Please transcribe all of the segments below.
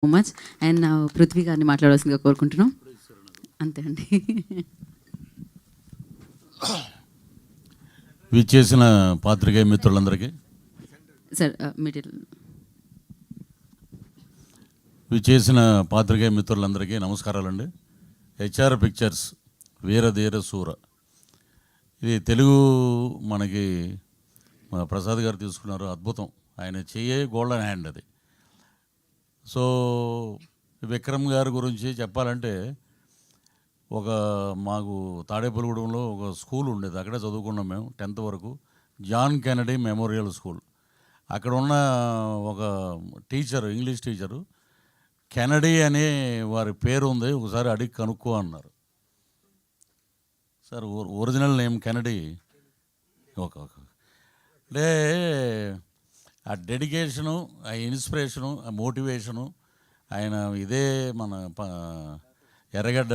Much. And Prithvi గారిని మాట్లాడాల్సిందిగా కోరుకుంటున్నాం. అంతే అండి. విచ్చేసిన పాత్రికేయ మిత్రులందరికీ, సార్ మిడిల్ విచ్చేసిన పాత్రికేయ మిత్రులందరికీ నమస్కారాలండి. హెచ్ఆర్ పిక్చర్స్ వీరధీర శూర, ఇది తెలుగు మనకి మన ప్రసాద్ గారు తీసుకున్నారు, అద్భుతం. ఆయన చెయ్యే గోల్డెన్ హ్యాండ్ అది. సో విక్రమ్ గారి గురించి చెప్పాలంటే, మాకు తాడేపల్లిగూడెంలో ఒక స్కూల్ ఉండేది, అక్కడే చదువుకున్నాం మేము 10th వరకు. John Kennedy Memorial School. అక్కడ ఉన్న ఒక టీచరు, ఇంగ్లీష్ టీచరు, కెనడీ అనే వారి పేరు ఉంది, ఒకసారి అడిగి కనుక్కో అన్నారు. Sir original name Kennedy. అంటే ఆ డెడికేషను, ఆ ఇన్స్పిరేషను, ఆ మోటివేషను, ఆయన ఇదే మన ఎర్రగడ్డ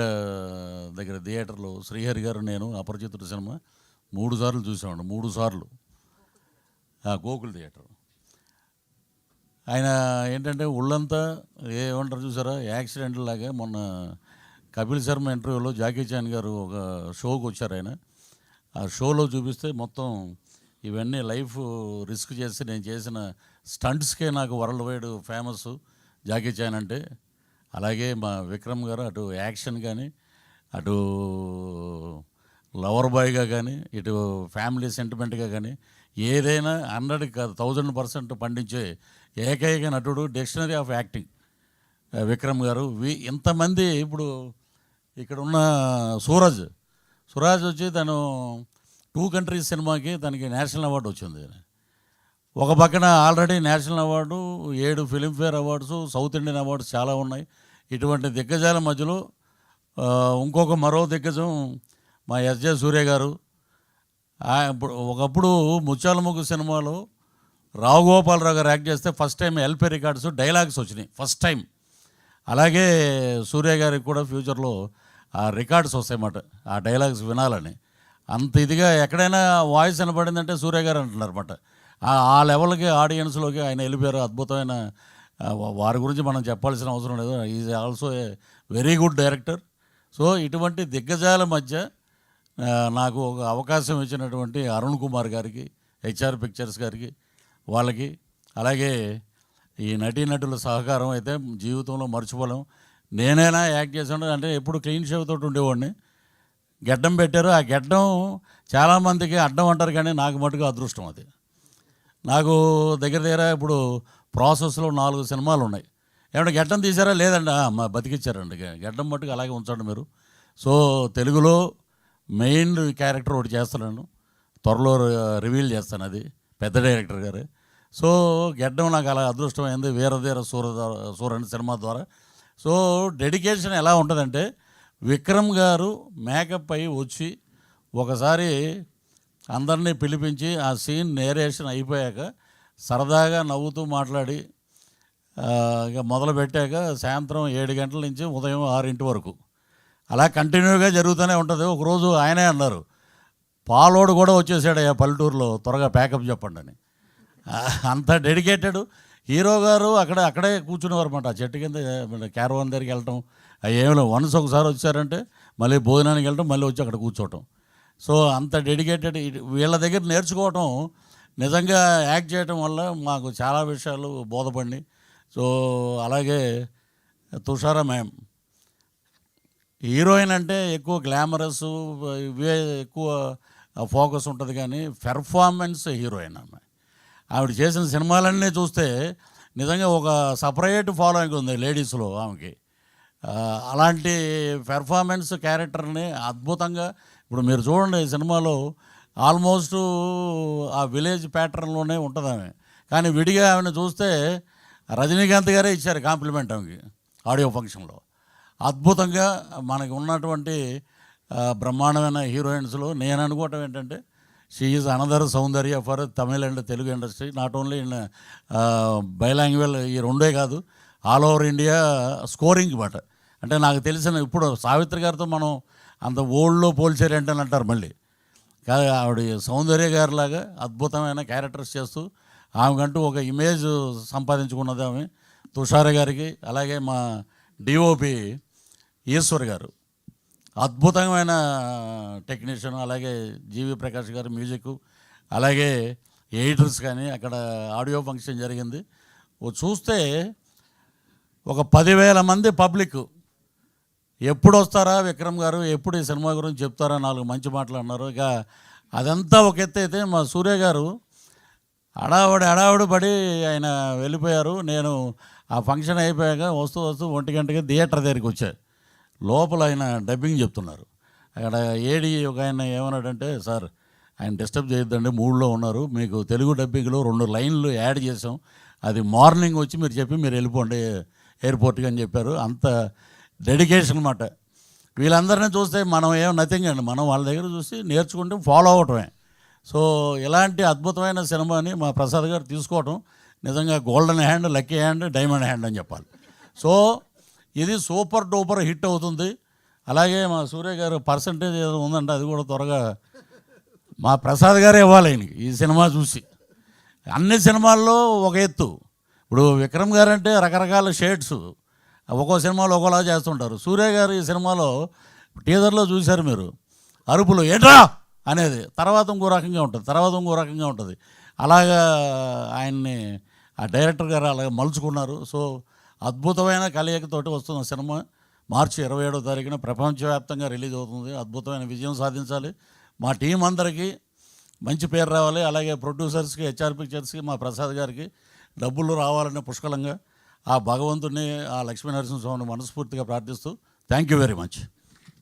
దగ్గర థియేటర్లో శ్రీహరి గారు నేను అపరిచితుడు సినిమా 3 సార్లు చూసామండి. 3 సార్లు గోకుల్ థియేటర్. ఆయన ఏంటంటే ఒళ్ళంతా ఏమంటారు చూసారా, యాక్సిడెంట్ లాగా. మొన్న కపిల్ శర్మ ఇంటర్వ్యూలో జాకీ చాన్ గారు ఒక షోకి వచ్చారు. ఆయన ఆ షోలో చూపిస్తే మొత్తం ఇవన్నీ లైఫ్ రిస్క్ చేసి నేను చేసిన స్టంట్స్కే నాకు world wide famous Jackie Chan అంటే. అలాగే మా విక్రమ్ గారు అటు యాక్షన్ కానీ, అటు లవర్ బాయ్గా కానీ, ఇటు ఫ్యామిలీ సెంటిమెంట్గా కానీ, ఏదైనా 100 కాదు 1000% పండించే ఏకైక నటుడు, డిక్షనరీ ఆఫ్ యాక్టింగ్ విక్రమ్ గారు. ఇంతమంది ఇప్పుడు ఇక్కడ ఉన్న సూరజ్ వచ్చి తను 2 కంట్రీస్ సినిమాకి తనకి నేషనల్ అవార్డు వచ్చింది. ఒక పక్కన already national award, 7 Filmfare awards, south Indian awards చాలా ఉన్నాయి. ఇటువంటి దిగ్గజాల మధ్యలో మరో దిగ్గజం మా ఎస్జే సూర్య గారు. ఒకప్పుడు ముత్యాల ముగ్గు సినిమాలో రావు గోపాలరావు గారు యాక్ట్ చేస్తే first time LP records dialogues వచ్చినాయి, ఫస్ట్ టైం. అలాగే సూర్య గారికి కూడా ఫ్యూచర్లో ఆ రికార్డ్స్ వస్తాయన్నమాట, ఆ డైలాగ్స్ వినాలని. అంత ఇదిగా ఎక్కడైనా వాయిస్ వినపడిందంటే సూర్య గారు అంటున్నారు అన్నమాట. ఆ లెవెల్కి ఆడియన్స్లోకి ఆయన వెళ్ళిపోయారు. అద్భుతమైన వారి గురించి మనం చెప్పాల్సిన అవసరం లేదు. Is also a very good director. So ఇటువంటి దిగ్గజాల మధ్య నాకు ఒక అవకాశం ఇచ్చినటువంటి అరుణ్ కుమార్ గారికి, హెచ్ఆర్ పిక్చర్స్ గారికి, వాళ్ళకి, అలాగే ఈ నటీనటుల సహకారం అయితే జీవితంలో మర్చిపోలేం. నేనైనా యాక్ట్ చేసాను అంటే ఎప్పుడు క్లీన్ షేవ్ తోటి ఉండేవాడిని. గెడ్డం పెట్టారు, ఆ గెడ్డం చాలామందికి అడ్డం అంటారు, కానీ నాకు మటుకు అదృష్టం అది. నాకు దగ్గర ఇప్పుడు ప్రాసెస్లో 4 సినిమాలు ఉన్నాయి. ఏమంటే గెడ్డం తీసారా? లేదండి. బతికిచ్చారండి. గెడ్డం మట్టుకు అలాగే ఉంచండి మీరు. సో తెలుగులో మెయిన్ క్యారెక్టర్ ఒకటి చేస్తున్నాను, త్వరలో రివీల్ చేస్తాను, అది పెద్ద డైరెక్టర్ గారు. సో గెడ్డం నాకు అలా అదృష్టమైంది వీరధీర సూరని సినిమా ద్వారా. సో డెడికేషన్ ఎలా ఉంటుందంటే, విక్రమ్ గారు మేకప్ అయి వచ్చి ఒకసారి అందరినీ పిలిపించి ఆ సీన్ నేరేషన్ అయిపోయాక సరదాగా నవ్వుతూ మాట్లాడి ఇక మొదలు పెట్టాక సాయంత్రం 7 గంటల నుంచి ఉదయం 6 వరకు అలా కంటిన్యూగా జరుగుతూనే ఉంటుంది. ఒకరోజు ఆయనే అన్నారు, పాలోడు కూడా వచ్చేసాడు ఆ పల్లెటూరులో, త్వరగా ప్యాకప్ చెప్పండి అని. అంత డెడికేటెడ్ హీరో గారు. అక్కడే కూర్చునేవారు అన్నమాట, ఆ చెట్టు కింద క్యారవాన్ దగ్గరికి వెళ్ళటం. ఏమైనా వన్స్ ఒకసారి వచ్చారంటే మళ్ళీ భోజనానికి వెళ్ళటం, మళ్ళీ వచ్చి అక్కడ కూర్చోవటం. సో అంత డెడికేటెడ్. వీళ్ళ దగ్గర నేర్చుకోవటం, నిజంగా యాక్ట్ చేయటం వల్ల మాకు చాలా విషయాలు బోధపడి. సో అలాగే తుషారా మ్యామ్, హీరోయిన్ అంటే ఎక్కువ గ్లామరస్ ఇవే ఎక్కువ ఫోకస్ ఉంటుంది, కానీ పెర్ఫార్మెన్స్ హీరోయిన్ ఆమె. ఆవిడ చేసిన సినిమాలన్నీ చూస్తే నిజంగా ఒక సపరేట్ ఫాలోయింగ్ ఉంది లేడీస్లో ఆమెకి. అలాంటి పెర్ఫార్మెన్స్ క్యారెక్టర్ని అద్భుతంగా, ఇప్పుడు మీరు చూడండి ఈ సినిమాలో ఆల్మోస్ట్ ఆ విలేజ్ ప్యాటర్న్లోనే ఉంటుంది ఆమె. కానీ విడిగా ఆమెను చూస్తే రజనీకాంత్ గారే ఇచ్చారు కాంప్లిమెంట్ ఆమెకి ఆడియో ఫంక్షన్లో. అద్భుతంగా మనకి ఉన్నటువంటి బ్రహ్మాండమైన హీరోయిన్స్లో నేను అనుకోవటం ఏంటంటే, she is another Soundarya for Tamil and Telugu industry. Not only in బైలాంగ్వేజ్, ఈ రెండే కాదు, ఆల్ ఓవర్ ఇండియా స్కోరింగ్ మాట. అంటే నాకు తెలిసిన ఇప్పుడు సావిత్రి గారితో మనం అంత ఓల్డ్లో పోల్చారు ఏంటని అంటారు మళ్ళీ. కాదు, ఆవిడ సౌందర్య గారిలాగా అద్భుతమైన క్యారెక్టర్స్ చేస్తూ ఆమెకంటూ ఒక ఇమేజ్ సంపాదించుకున్నది ఆమె. తుషార్ గారికి, అలాగే మా డిఓపి ఈశ్వర్ గారు అద్భుతమైన టెక్నీషియన్, అలాగే జీవి ప్రకాష్ గారు మ్యూజిక్, అలాగే ఎడిటర్స్ కానీ అక్కడ ఆడియో ఫంక్షన్ జరిగింది. చూస్తే ఒక 10,000 మంది పబ్లిక్ ఎప్పుడు వస్తారా విక్రమ్ గారు, ఎప్పుడు ఈ సినిమా గురించి చెప్తారా, 4 మంచి మాటలు అన్నారు. ఇక అదంతా ఒక ఎత్తు అయితే మా సూర్య గారు హడావుడి పడి ఆయన వెళ్ళిపోయారు. నేను ఆ ఫంక్షన్ అయిపోయాక వస్తూ 1 గంటకి థియేటర్ దగ్గరికి వచ్చాను. లోపల ఆయన డబ్బింగ్ చెప్తున్నారు. అక్కడ ఏడి ఒక ఆయన ఏమన్నాడంటే, సార్ ఆయన డిస్టర్బ్ చేయొద్దండి, మూడ్లో ఉన్నారు, మీకు తెలుగు డబ్బింగ్లో 2 లైన్లు యాడ్ చేసాం, అది మార్నింగ్ వచ్చి మీరు చెప్పి మీరు వెళ్ళిపోండి ఎయిర్పోర్ట్కి అని చెప్పారు. అంత డెడికేషన్ అన్నమాట. వీళ్ళందరినీ చూస్తే మనం ఏం నథింగ్ అండి, మనం వాళ్ళ దగ్గర చూసి నేర్చుకుంటే ఫాలో అవటమే. సో ఇలాంటి అద్భుతమైన సినిమాని మా ప్రసాద్ గారు తీసుకోవటం నిజంగా golden hand, lucky hand, diamond hand అని చెప్పాలి. సో ఇది సూపర్ డూపర్ హిట్ అవుతుంది. అలాగే మా సూర్య గారు పర్సంటేజ్ ఏదో ఉందంటే అది కూడా త్వరగా మా ప్రసాద్ గారే ఇవ్వాలి ఆయనకి ఈ సినిమా చూసి. అన్ని సినిమాల్లో ఒక ఎత్తు. ఇప్పుడు విక్రమ్ గారు అంటే రకరకాల షేడ్స్, ఒక్కో సినిమాలో ఒక్కోలా చేస్తుంటారు. సూర్య గారు ఈ సినిమాలో టీజర్లో చూశారు మీరు, అరుపులు ఏట్రా అనేది తర్వాత ఇంకో రకంగా ఉంటుంది. అలాగా ఆయన్ని ఆ డైరెక్టర్ గారు అలాగే మలుచుకున్నారు. సో అద్భుతమైన కలయికతోటి వస్తున్న సినిమా మార్చి 27వ తారీఖున ప్రపంచవ్యాప్తంగా రిలీజ్ అవుతుంది. అద్భుతమైన విజయం సాధించాలి. మా టీం అందరికీ మంచి పేరు రావాలి. అలాగే ప్రొడ్యూసర్స్కి, హెచ్ఆర్ పిక్చర్స్కి, మా ప్రసాద్ గారికి డబ్బులు రావాలనే పుష్కలంగా ఆ భగవంతుడిని, ఆ లక్ష్మీనరసింహస్వామిని మనస్ఫూర్తిగా ప్రార్థిస్తూ thank you very much.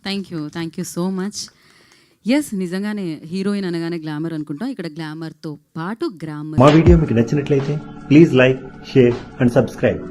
Thank you so much. Yes, నిజంగానే హీరోయిన్ అనగానే గ్లామర్ అనుకుంటాం. ఇక్కడ గ్లామర్తో పాటు గ్రామర్. మా వీడియో మీకు నచ్చినట్లయితే please like, share and subscribe.